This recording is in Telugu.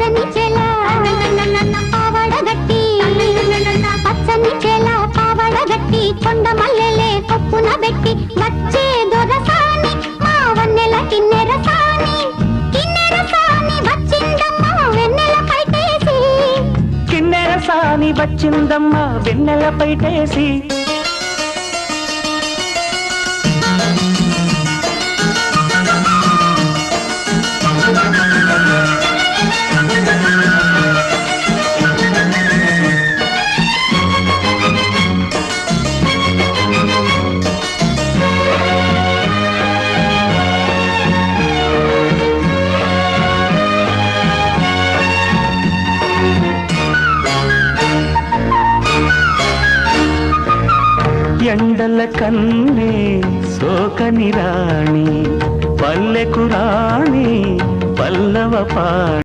పచ్చని చెల పావడగట్టి పచ్చని చెల పావడగట్టి కొండ మల్లెలే కొప్పున పెట్టి వచ్చే దొరసాని మా వన్నెల కిన్నెర సాని వచ్చిందమ్మా వెన్నెల పైటేసి కిన్నెర సాని వచ్చిందమ్మా వెన్నెల పైటేసి ఎండల కన్నే సోకని రాణి పల్లెకు రాణి పల్లవ పాణి